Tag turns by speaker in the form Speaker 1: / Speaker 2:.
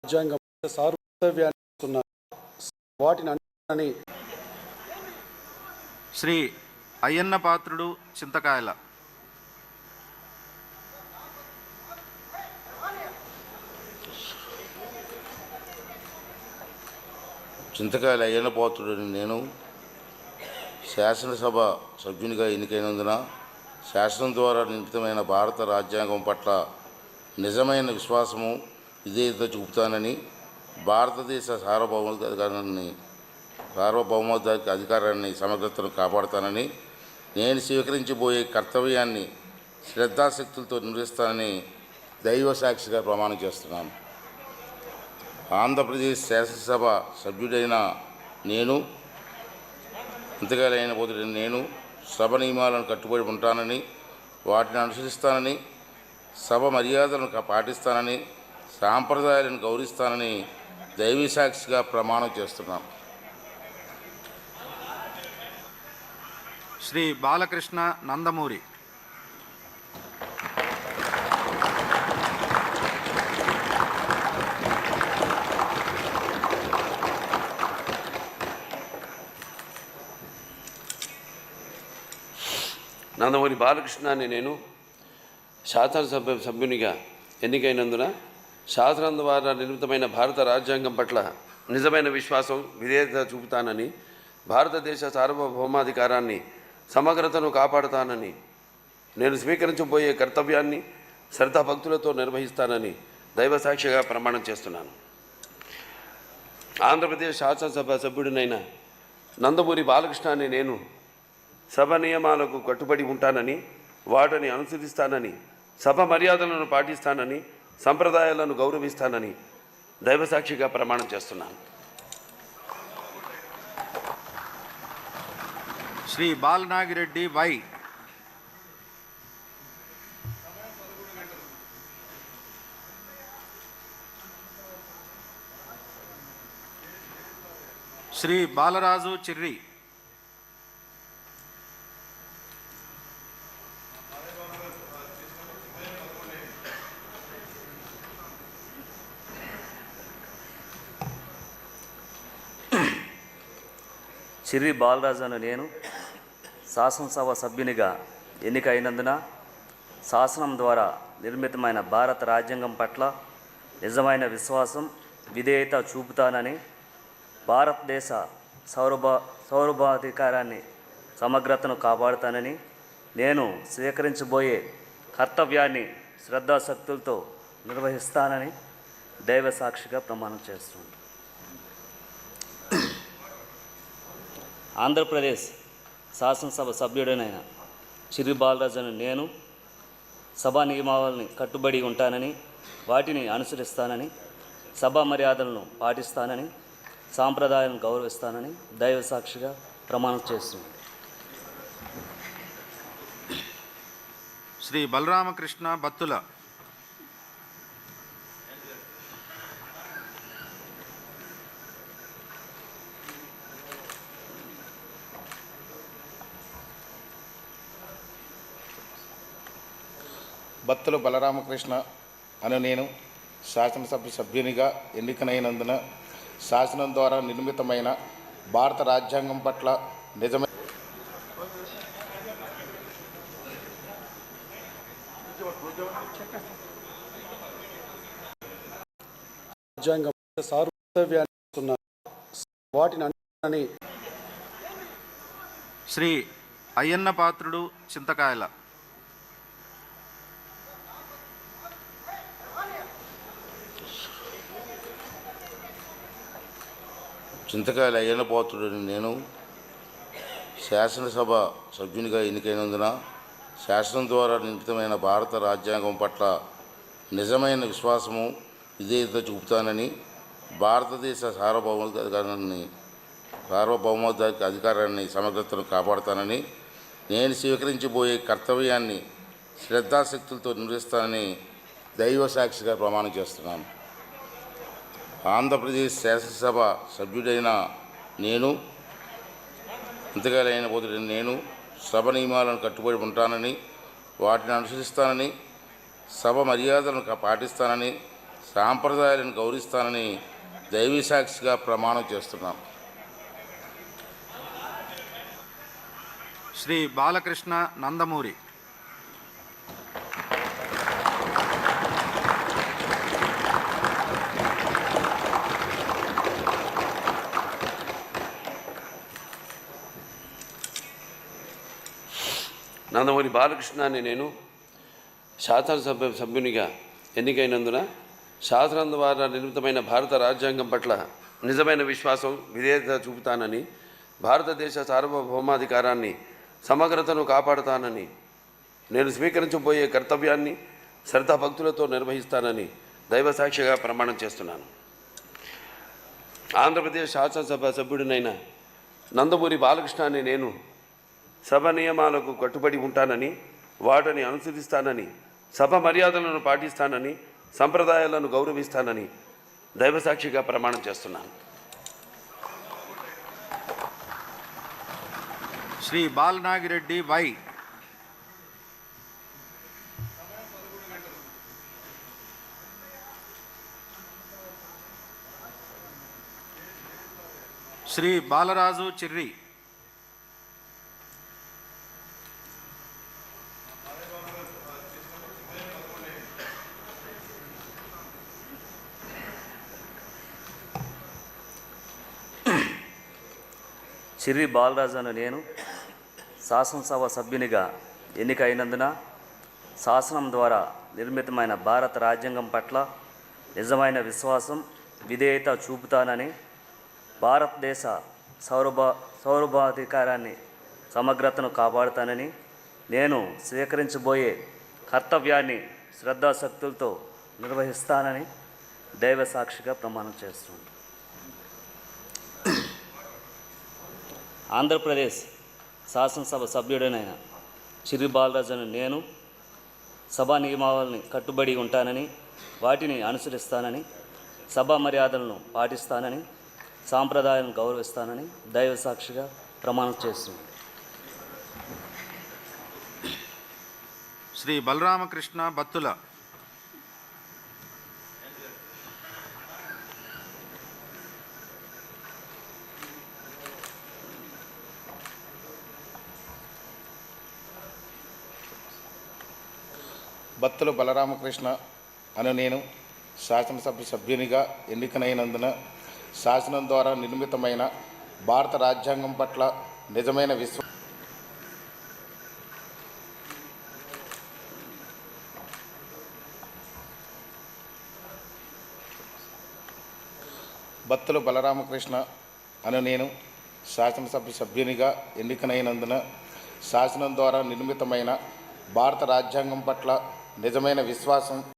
Speaker 1: రాజ్యాంగం సార్వత్ర్యాన్ని వాటిని అని
Speaker 2: శ్రీ అయ్యన్న పాత్రుడు చింతకాయల.
Speaker 3: చింతకాయల అయ్యన్న పాత్రుడిని నేను శాసనసభ సభ్యునిగా ఎన్నికైనందున శాసనం ద్వారా నిర్మితమైన భారత రాజ్యాంగం పట్ల నిజమైన విశ్వాసము విధేయత చూపుతానని, భారతదేశ సార్వభౌమాధికారాన్ని సమగ్రతను కాపాడుతానని, నేను స్వీకరించబోయే కర్తవ్యాన్ని శ్రద్ధాశక్తులతో నిర్వహిస్తానని దైవ సాక్షిగా ప్రమాణం చేస్తున్నాను. ఆంధ్రప్రదేశ్ శాసనసభ సభ్యుడైన నేను, చింతకాయల పోతుడైన నేను సభ నియమాలను కట్టుబడి ఉంటానని, వాటిని అనుసరిస్తానని, సభ మర్యాదలను పాటిస్తానని, సాంప్రదాయాలను గౌరవిస్తానని దైవ సాక్షిగా ప్రమాణం చేస్తున్నాను.
Speaker 2: శ్రీ బాలకృష్ణ నందమూరి.
Speaker 4: నందమూరి బాలకృష్ణ అని నేను శాసనసభ సభ్యునిగా ఎన్నికైనందున శాసనం ద్వారా నిర్మితమైన భారత రాజ్యాంగం పట్ల నిజమైన విశ్వాసం విధేయత చూపుతానని, భారతదేశ సార్వభౌమాధికారాన్ని సమగ్రతను కాపాడుతానని, నేను స్వీకరించబోయే కర్తవ్యాన్ని శ్రద్ధాభక్తులతో నిర్వహిస్తానని దైవ సాక్షిగా ప్రమాణం చేస్తున్నాను. ఆంధ్రప్రదేశ్ శాసనసభ సభ్యుడినైన నందమూరి బాలకృష్ణ అని నేను సభ నియమాలకు కట్టుబడి ఉంటానని, వాటిని అనుసరిస్తానని, సభ మర్యాదలను పాటిస్తానని, సంప్రదాయాలను గౌరవిస్తానని దైవసాక్షిగా ప్రమాణం చేస్తున్నాను.
Speaker 2: శ్రీ బాలనాగిరెడ్డి వై. శ్రీ బాలరాజు చిర్రి.
Speaker 5: చిర్రి బాలరాజు అని నేను శాసనసభ సభ్యునిగా ఎన్నికైనందున శాసనం ద్వారా నిర్మితమైన భారత రాజ్యాంగం పట్ల నిజమైన విశ్వాసం విధేయత చూపుతానని, భారతదేశ సార్వభౌమాధికారాన్ని సమగ్రతను కాపాడుతానని, నేను స్వీకరించబోయే కర్తవ్యాన్ని శ్రద్ధాశక్తులతో నిర్వహిస్తానని దైవ సాక్షిగా ప్రమాణం చేస్తున్నాను. ఆంధ్రప్రదేశ్ శాసనసభ సభ్యుడనైన చిర్రి బాలరాజు అని నేను సభా నియమావళిని కట్టుబడి ఉంటానని, వాటిని అనుసరిస్తానని, సభా మర్యాదలను పాటిస్తానని, సాంప్రదాయాలను గౌరవిస్తానని దైవ సాక్షిగా ప్రమాణం చేస్తున్నాను.
Speaker 2: శ్రీ బలరామకృష్ణ బత్తుల.
Speaker 6: బత్తుల బలరామకృష్ణ అని నేను శాసనసభ సభ్యునిగా ఎన్నికైనందున శాసనం ద్వారా నిర్మితమైన భారత రాజ్యాంగం పట్ల నిజమైన
Speaker 1: రాజ్యాంగం సార్వత్ర్యాన్ని వాటిని అని
Speaker 2: శ్రీ అయ్యన్న పాత్రుడు చింతకాయల.
Speaker 3: చింతకాయల అయ్యన్న పాత్రుడిని నేను శాసనసభ సభ్యునిగా ఎన్నికైనందున శాసనం ద్వారా నిర్మితమైన భారత రాజ్యాంగం పట్ల నిజమైన విశ్వాసము విధేయత చూపుతానని, భారతదేశ సార్వభౌమాధికారాన్ని సమగ్రతను కాపాడుతానని, నేను స్వీకరించబోయే కర్తవ్యాన్ని శ్రద్ధాశక్తులతో నిర్వహిస్తానని దైవ సాక్షిగా ప్రమాణం చేస్తున్నాను. ఆంధ్రప్రదేశ్ శాసనసభ సభ్యుడైన నేను, చింతకాయల పోతుడైన నేను సభ నియమాలను కట్టుబడి ఉంటానని, వాటిని అనుసరిస్తానని, సభ మర్యాదలను పాటిస్తానని సాంప్రదాయాలను గౌరవిస్తానని దైవీ సాక్షిగా ప్రమాణం చేస్తున్నాను.
Speaker 2: శ్రీ బాలకృష్ణ నందమూరి.
Speaker 4: నందమూరి బాలకృష్ణ అనే నేను శాసనసభ సభ్యునిగా ఎన్నికైనందున శాసనం ద్వారా నిర్మితమైన భారత రాజ్యాంగం పట్ల నిజమైన విశ్వాసం, విధేయత చూపుతానని, భారతదేశ సార్వభౌమాధికారాన్ని, సమగ్రతను కాపాడుతానని, నేను స్వీకరించబోయే కర్తవ్యాన్ని శ్రద్ధాభక్తులతో నిర్వహిస్తానని దైవసాక్షిగా ప్రమాణం చేస్తున్నాను. ఆంధ్రప్రదేశ్ శాసనసభ సభ్యుడినైన నందమూరి బాలకృష్ణ అనే నేను సభ నియమాలకు కట్టుబడి ఉంటానని, వాటిని అనుసరిస్తానని, సభ మర్యాదలను పాటిస్తానని, సంప్రదాయాలను గౌరవిస్తానని దైవసాక్షిగా ప్రమాణం చేస్తున్నాను.
Speaker 2: శ్రీ బాలనాగిరెడ్డి వై. శ్రీ బాలరాజు చిర్రి.
Speaker 5: చిర్రి బాలరాజు అను నేను శాసనసభ సభ్యునిగా ఎన్నికైనందున శాసనం ద్వారా నిర్మితమైన భారత రాజ్యాంగం పట్ల నిజమైన విశ్వాసం, విధేయత చూపుతానని, భారతదేశ సార్వభౌమాధికారాన్ని, సమగ్రతను కాపాడుతానని, నేను స్వీకరించబోయే కర్తవ్యాన్ని శ్రద్ధాశక్తులతో నిర్వహిస్తానని దైవ సాక్షిగా ప్రమాణం చేస్తున్నాను. ఆంధ్రప్రదేశ్ శాసనసభ సభ్యుడనైన చిర్రి బాలరాజు అను నేను సభా నియమావళిని కట్టుబడి ఉంటానని, వాటిని అనుసరిస్తానని, సభా మర్యాదలను పాటిస్తానని, సాంప్రదాయాలను గౌరవిస్తానని దైవ సాక్షిగా ప్రమాణం చేస్తున్నాను.
Speaker 2: శ్రీ బలరామకృష్ణ బత్తుల.
Speaker 6: బత్తుల బలరామకృష్ణ అను నేను శాసనసభ సభ్యునిగా ఎన్నికైనందున శాసనం ద్వారా నిర్మితమైన భారత రాజ్యాంగం పట్ల నిజమైన బత్తుల బలరామకృష్ణ అను నేను శాసనసభ సభ్యునిగా ఎన్నికైనందున శాసనం ద్వారా నిర్మితమైన భారత రాజ్యాంగం పట్ల నిజమైన విశ్వాసం